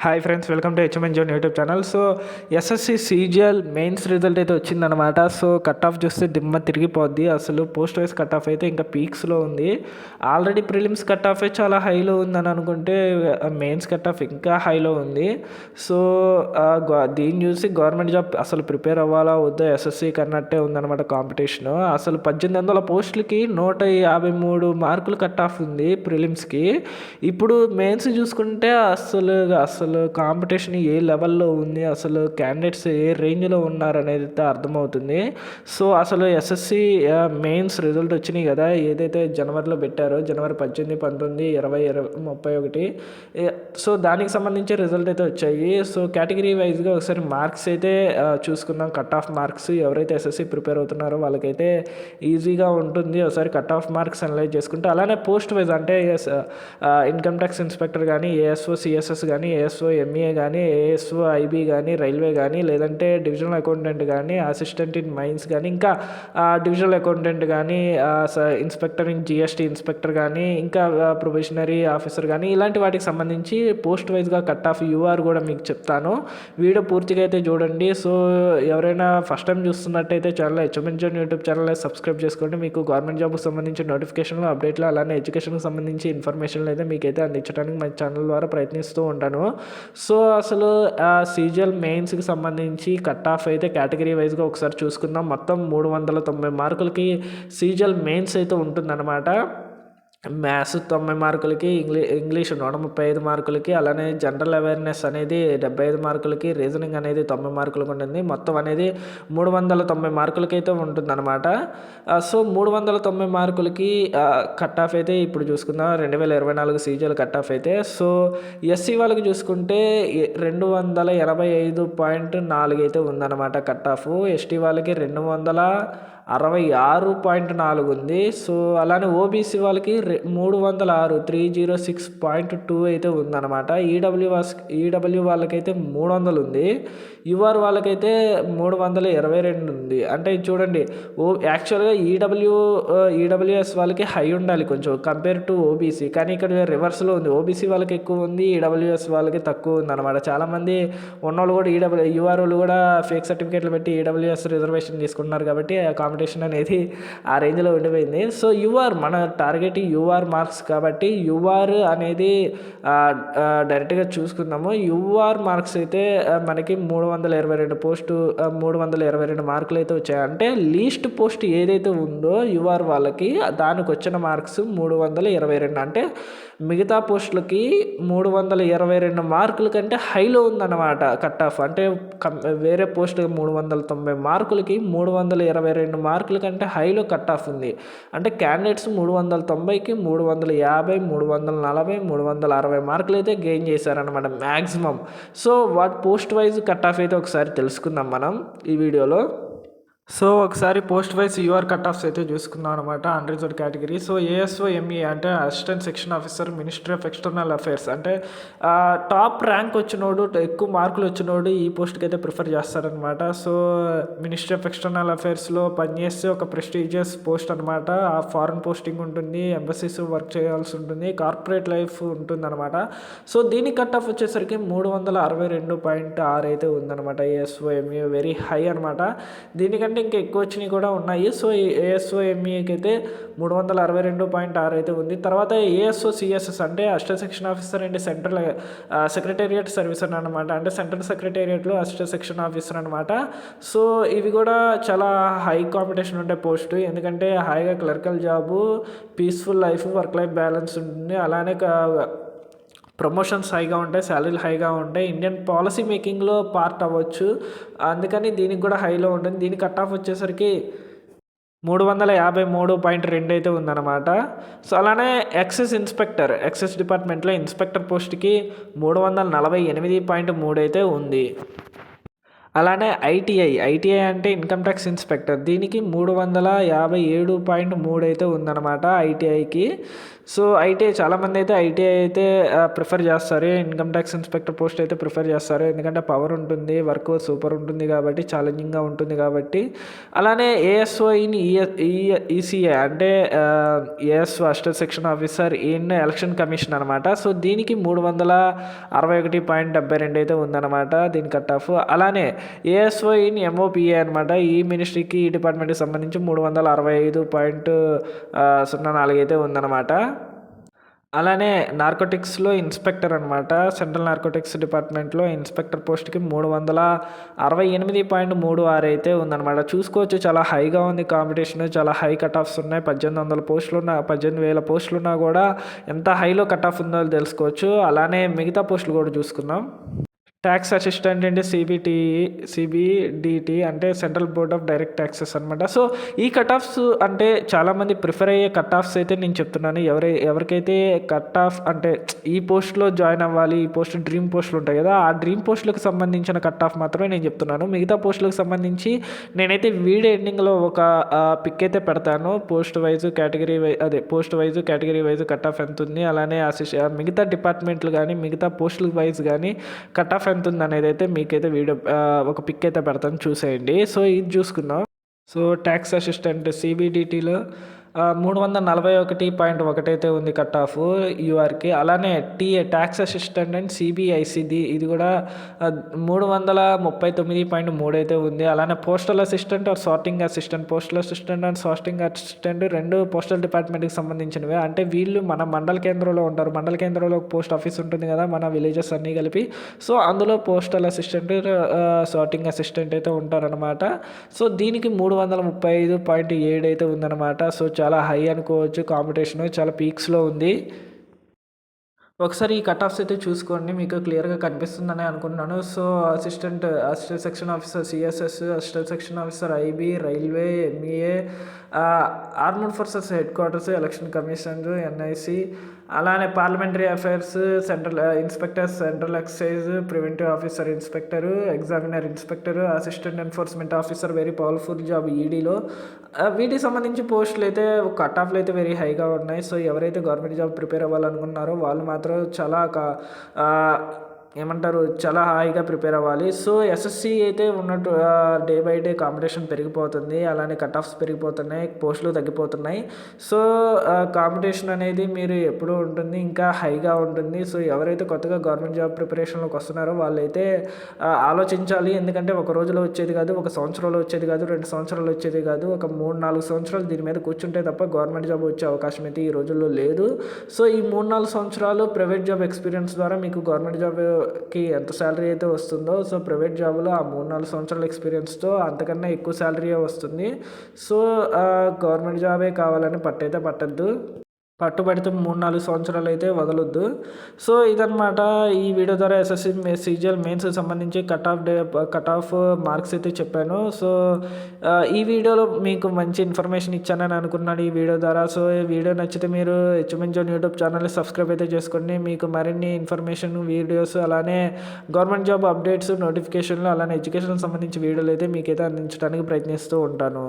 Hi friends, welcome to HMN zone YouTube channel. So SSC CGL mains result అయితే వచ్చిందనమాట. So cut off చూస్తే దిమ్మ తిరిగిపోద్ది. అసలు post wise cut off అయితే ఇంకా పీక్స్లో ఉంది. ఆల్రెడీ ప్రిలిమ్స్ కట్ ఆఫ్ చాలా హైలో ఉందని అనుకుంటే మెయిన్స్ కట్ ఆఫ్ ఇంకా హైలో ఉంది. సో దీన్ని చూసి గవర్నమెంట్ జాబ్ అసలు ప్రిపేర్ అవ్వాలా వద్దా ఎస్ఎస్సికి అన్నట్టే ఉందన్నమాట కాంపిటీషను. అసలు 1800 పోస్టులకి 153 మార్కులు కట్ ఆఫ్ ఉంది ప్రిలిమ్స్కి. ఇప్పుడు మెయిన్స్ చూసుకుంటే అసలు కాంపిటీషన్ ఏ లెవెల్లో ఉంది, అసలు క్యాండిడేట్స్ ఏ రేంజ్లో ఉన్నారనేది అయితే అర్థమవుతుంది. సో అసలు ఎస్ఎస్సి మెయిన్స్ రిజల్ట్ వచ్చినాయి కదా, ఏదైతే జనవరిలో పెట్టారో, జనవరి 18, 19, 20, 31. సో దానికి సంబంధించి రిజల్ట్ అయితే వచ్చాయి. సో కేటగిరీ వైజ్గా ఒకసారి మార్క్స్ అయితే చూసుకుందాం. కట్ ఆఫ్ మార్క్స్ ఎవరైతే ఎస్ఎస్సి ప్రిపేర్ అవుతున్నారో వాళ్ళకైతే ఈజీగా ఉంటుంది ఒకసారి కట్ ఆఫ్ మార్క్స్ అనలైజ్ చేసుకుంటే. అలానే పోస్ట్ వైజ్ అంటే ఇన్కమ్ ట్యాక్స్ ఇన్స్పెక్టర్ కానీ, ఏఎస్ఓ సిఎస్ఎస్ కానీ, ఏఎస్ఓ ఎంఈఏ కానీ, ఏఎస్ఓ ఐబీ కానీ, రైల్వే కానీ, లేదంటే డివిజనల్ అకౌంటెంట్ కానీ, అసిస్టెంట్ ఇన్ మైన్స్ కానీ, ఇంకా డివిజనల్ అకౌంటెంట్ కానీ, ఇన్స్పెక్టర్ ఇన్ జిఎస్టీ ఇన్స్పెక్టర్ కానీ, ఇంకా ప్రొబేషనరీ ఆఫీసర్ కానీ, ఇలాంటి వాటికి సంబంధించి పోస్ట్ వైజ్గా కట్ ఆఫ్ యూఆర్ కూడా మీకు చెప్తాను. వీడియో పూర్తిగా అయితే చూడండి. సో ఎవరైనా ఫస్ట్ టైం చూస్తున్నట్టయితే channel HMN zone YouTube channel subscribe చేసుకోండి. మీకు గవర్నమెంట్ జాబ్కి సంబంధించి నోటిఫికేషన్లు, అప్డేట్లు, అలానే ఎడ్యుకేషన్కి సంబంధించి ఇన్ఫర్మేషన్లు అయితే మీకైతే అందించడానికి మన ఛానల్ ద్వారా ప్రయత్నిస్తూ ఉంటాను. సో అసలు సీజీఎల్ మెయిన్స్కి సంబంధించి కట్ ఆఫ్ అయితే కేటగిరీ వైజ్గా ఒకసారి చూసుకుందాం. మొత్తం 390 మార్కులకి సీజీఎల్ మెయిన్స్ అయితే ఉంటుందన్నమాట. మ్యాథ్స్ 90 మార్కులకి, ఇంగ్లీష్ 135 మార్కులకి, అలానే జనరల్ అవేర్నెస్ అనేది 75 మార్కులకి, రీజనింగ్ అనేది 90 మార్కులకు ఉంటుంది. మొత్తం అనేది 390 మార్కులకి అయితే ఉంటుందన్నమాట. సో 390 మార్కులకి కట్ ఆఫ్ అయితే ఇప్పుడు చూసుకుందాం. 2024 సీజీఎల్ కట్ ఆఫ్ అయితే. సో ఎస్సీ వాళ్ళకి చూసుకుంటే 285.4 అయితే ఉందన్నమాట కట్ ఆఫ్. ఎస్టీ వాళ్ళకి 266.4 ఉంది. సో అలానే ఓబీసీ వాళ్ళకి 306 అయితే ఉందన్నమాట. ఈడబ్ల్యూ వాళ్ళకైతే 300 ఉంది. యూఆర్ వాళ్ళకైతే 322 ఉంది. అంటే చూడండి, యాక్చువల్గా ఈడబ్ల్యూఎస్ వాళ్ళకి హై ఉండాలి కొంచెం కంపేర్ టు ఓబీసీ, కానీ ఇక్కడ రివర్స్లో ఉంది. ఓబీసీ వాళ్ళకి ఎక్కువ ఉంది, ఈడబ్ల్యూఎస్ వాళ్ళకి తక్కువ ఉందన్నమాట. చాలామంది ఉన్నవాళ్ళు కూడా యూఆర్ వాళ్ళు కూడా ఫేక్ సర్టిఫికేట్లు పెట్టి ఈడబ్ల్యూఎస్ రిజర్వేషన్ తీసుకుంటున్నారు కాబట్టి కాంపిటీషన్ అనేది ఆ రేంజ్లో ఉండిపోయింది. సో యూఆర్ మన టార్గెట్ యూఆర్ మార్క్స్ కాబట్టి యూఆర్ అనేది డైరెక్ట్గా చూసుకుందాము. యూఆర్ మార్క్స్ అయితే మనకి 322 మార్కులు అయితే వచ్చాయి. అంటే లీస్ట్ పోస్ట్ ఏదైతే ఉందో యూఆర్ వాళ్ళకి దానికి వచ్చిన మార్క్స్ 322. అంటే మిగతా పోస్టులకి 322 మార్కుల కంటే హైలో ఉందన్నమాట కట్ ఆఫ్. అంటే వేరే పోస్ట్ 390 మార్కులకి 322 మార్కుల కంటే హైలో కట్ ఆఫ్ ఉంది. అంటే క్యాండిడేట్స్ 390కి 350, 340, 360 మార్కులు అయితే గెయిన్ చేశారనమాట maximum. So post wise cut off అయితే ఒకసారి తెలుసుకుందాం మనం ఈ వీడియోలో. సో ఒకసారి post wise UR cut offs అయితే చూసుకుందాం అనమాట. Unreserved category. So ASO ME అంటే assistant section officer, ministry of external affairs. అంటే టాప్ ర్యాంక్ వచ్చినోడు, ఎక్కువ మార్కులు వచ్చినోడు ఈ పోస్ట్కి అయితే ప్రిఫర్ చేస్తారనమాట. సో మినిస్ట్రీ ఆఫ్ ఎక్స్టర్నల్ అఫైర్స్లో పనిచేస్తే ఒక ప్రెస్టీజియస్ పోస్ట్ అనమాట. ఫారెన్ పోస్టింగ్ ఉంటుంది, ఎంబసీస్ వర్క్ చేయాల్సి ఉంటుంది, కార్పొరేట్ లైఫ్ ఉంటుంది అనమాట. సో దీని కట్ ఆఫ్ వచ్చేసరికి 362.6 అయితే ఉందన్నమాట. ఏఎస్ఓ ఎంఈ వెరీ హై అనమాట. దీనికంటే ఇంకా ఎక్కువ వచ్చినవి కూడా ఉన్నాయి. సో ఏఎస్ఓ ఎంఈకి అయితే 362.6 అయితే ఉంది. తర్వాత ఏఎస్ఓ సిఎస్ఎస్ అంటే assistant section officer and central secretariat servicer అనమాట. అంటే సెంట్రల్ సెక్రటేరియట్లో అసిస్టెంట్ సెక్షన్ ఆఫీసర్ అనమాట. సో ఇవి కూడా చాలా హై కాంపిటీషన్ ఉండే పోస్ట్. ఎందుకంటే హాయిగా clerical job, peaceful life, work life balance ఉంటుంది. అలానే ప్రమోషన్స్ హైగా ఉంటాయి, శాలరీలు హైగా ఉంటాయి, ఇండియన్ పాలసీ మేకింగ్లో పార్ట్ అవ్వచ్చు. అందుకని దీనికి కూడా హైలో ఉంటుంది. దీని కట్ ఆఫ్ వచ్చేసరికి 353.2 అయితే ఉందన్నమాట. సో అలానే ఎక్సైజ్ డిపార్ట్మెంట్లో ఇన్స్పెక్టర్ పోస్ట్కి 348.3 అయితే ఉంది. అలానే ఐటీఐ అంటే ఇన్కమ్ ట్యాక్స్ ఇన్స్పెక్టర్, దీనికి 357.3 అయితే ఉందన్నమాట ఐటీఐకి. సో ఐటీఐ చాలామంది అయితే ఐటీఐ అయితే ప్రిఫర్ చేస్తారు. ఇన్కమ్ ట్యాక్స్ ఇన్స్పెక్టర్ పోస్ట్ అయితే ప్రిఫర్ చేస్తారు. ఎందుకంటే పవర్ ఉంటుంది, వర్క్ సూపర్ ఉంటుంది కాబట్టి, ఛాలెంజింగ్గా ఉంటుంది కాబట్టి. అలానే ఏఎస్ఓ ఇన్ ఈసీఏ అంటే ASO assistant section officer in election commission అనమాట. సో దీనికి 361.72 అయితే ఉందన్నమాట దీని కట్ ఆఫ్. అలానే ఏఎస్ఓ ఇన్ ఎంఓపిఏ అనమాట. ఈ మినిస్ట్రీకి ఈ డిపార్ట్మెంట్కి సంబంధించి 365.04 అయితే ఉందన్నమాట. అలానే నార్కోటిక్స్లో ఇన్స్పెక్టర్ అనమాట. సెంట్రల్ నార్కోటిక్స్ డిపార్ట్మెంట్లో ఇన్స్పెక్టర్ పోస్ట్కి 368.36 అయితే ఉందన్నమాట. చూసుకోవచ్చు చాలా హైగా ఉంది కాంపిటీషన్, చాలా హై కట్ ఆఫ్స్ ఉన్నాయి. 1800 పోస్టులు ఉన్న 18,000 పోస్టులు ఉన్నా కూడా ఎంత హైలో కట్ ఆఫ్ ఉందో తెలుసుకోవచ్చు. అలానే మిగతా పోస్టులు కూడా చూసుకుందాం. ట్యాక్స్ అసిస్టెంట్ అంటే సిబిడిటి అంటే central board of direct taxes అనమాట. సో ఈ కట్ ఆఫ్స్ అంటే చాలామంది ప్రిఫర్ అయ్యే కట్ ఆఫ్స్ అయితే నేను చెప్తున్నాను. ఎవరికైతే కట్ ఆఫ్ అంటే ఈ పోస్ట్లో జాయిన్ అవ్వాలి, ఈ పోస్ట్ డ్రీమ్ పోస్టులు ఉంటాయి కదా, ఆ డ్రీమ్ పోస్టులకు సంబంధించిన కట్ ఆఫ్ మాత్రమే నేను చెప్తున్నాను. మిగతా పోస్టులకు సంబంధించి నేనైతే వీడియో ఎండింగ్లో ఒక పిక్ అయితే పెడతాను. Post wise category wise cut of ఎంత ఉంది, అలానే మిగతా డిపార్ట్మెంట్లు కానీ మిగతా పోస్టుల వైజ్ కానీ కట్ ఆఫ్ ఎంత ఉంది అనేది అయితే మీకైతే వీడియో ఒక పిక్ అయితే పెడతాను, చూసేయండి. సో ఇది చూసుకుందాం. సో ట్యాక్స్ అసిస్టెంట్ సిబిడిటీలో 341.1 అయితే ఉంది కట్ ఆఫ్ యూఆర్కి. అలానే ట్యాక్స్ అసిస్టెంట్ అండ్ సిబిఐసిది ఇది కూడా 339.3 అయితే ఉంది. అలానే postal assistant are sorting assistant, postal assistant and sorting assistant రెండు పోస్టల్ డిపార్ట్మెంట్కి సంబంధించినవి. అంటే వీళ్ళు మన మండల కేంద్రంలో ఉంటారు. మండల కేంద్రంలో పోస్ట్ ఆఫీస్ ఉంటుంది కదా మన విలేజెస్ అన్నీ కలిపి. సో అందులో పోస్టల్ అసిస్టెంట్, సార్టింగ్ అసిస్టెంట్ అయితే ఉంటారనమాట. సో దీనికి 335.7 అయితే ఉందన్నమాట. సో చాలా హై అనుకోవచ్చు, కాంపిటీషన్ చాలా పీక్స్లో ఉంది. ఒకసారి ఈ కట్ ఆఫ్స్ అయితే చూసుకోండి, మీకు క్లియర్గా కనిపిస్తుందని అనుకుంటున్నాను. So assistant section officer CSS, assistant section officer IB, railway, MEA, armed forces headquarters, election commission, NIC, అలానే parliamentary affairs, central inspector, central excise, preventive officer inspector, examiner inspector, assistant enforcement officer, very powerful job ఈడీలో. వీటికి సంబంధించి పోస్టులు అయితే cut ఆఫ్లు అయితే very హైగా ఉన్నాయి. So ఎవరైతే గవర్నమెంట్ జాబ్ ప్రిపేర్ అవ్వాలనుకున్నారో వాళ్ళు మాత్రం చాలా చాలా హాయిగా ప్రిపేర్ అవ్వాలి. సో ఎస్ఎస్సి అయితే ఉన్నట్టు డే బై డే కాంపిటీషన్ పెరిగిపోతుంది, అలానే కట్ ఆఫ్స్ పెరిగిపోతున్నాయి, పోస్టులు తగ్గిపోతున్నాయి. సో కాంపిటీషన్ అనేది మీరు ఎప్పుడూ ఉంటుంది, ఇంకా హైగా ఉంటుంది. సో ఎవరైతే కొత్తగా గవర్నమెంట్ జాబ్ ప్రిపరేషన్లోకి వస్తున్నారో వాళ్ళైతే ఆలోచించాలి. ఎందుకంటే ఒక రోజులో వచ్చేది కాదు, ఒక సంవత్సరంలో వచ్చేది కాదు, 2 సంవత్సరాలు వచ్చేది కాదు, ఒక 3-4 సంవత్సరాలు దీని మీద కూర్చుంటే తప్ప గవర్నమెంట్ జాబ్ వచ్చే అవకాశం అయితే ఈ రోజుల్లో లేదు. సో ఈ 3-4 సంవత్సరాలు ప్రైవేట్ జాబ్ ఎక్స్పీరియన్స్ ద్వారా మీకు గవర్నమెంట్ జాబ్కి ఎంత శాలరీ అయితే వస్తుందో, సో ప్రైవేట్ జాబ్లో ఆ 3-4 సంవత్సరాల ఎక్స్పీరియన్స్తో అంతకన్నా ఎక్కువ శాలరీ వస్తుంది. సో గవర్నమెంట్ జాబే కావాలని పట్టయితే పట్టద్దు, పట్టుబడితే 3-4 సంవత్సరాలు అయితే వదలొద్దు. సో ఇదనమాట ఈ వీడియో ద్వారా ఎస్ఎస్సి సీజీఎల్ మెయిన్స్కి సంబంధించి కట్ ఆఫ్ మార్క్స్ అయితే చెప్పాను. సో ఈ వీడియోలో మీకు మంచి ఇన్ఫర్మేషన్ ఇచ్చానని అనుకున్నాను ఈ వీడియో ద్వారా. సో ఈ వీడియో నచ్చితే మీరు హెచ్ఎంఎన్ జోన్ యూట్యూబ్ ఛానల్ని సబ్స్క్రైబ్ అయితే చేసుకోండి. మీకు మరిన్ని ఇన్ఫర్మేషన్ వీడియోస్, అలానే గవర్నమెంట్ జాబ్ అప్డేట్స్, నోటిఫికేషన్లు, అలానే ఎడ్యుకేషన్ సంబంధించి వీడియోలు అయితే మీకైతే అందించడానికి ప్రయత్నిస్తూ ఉంటాను.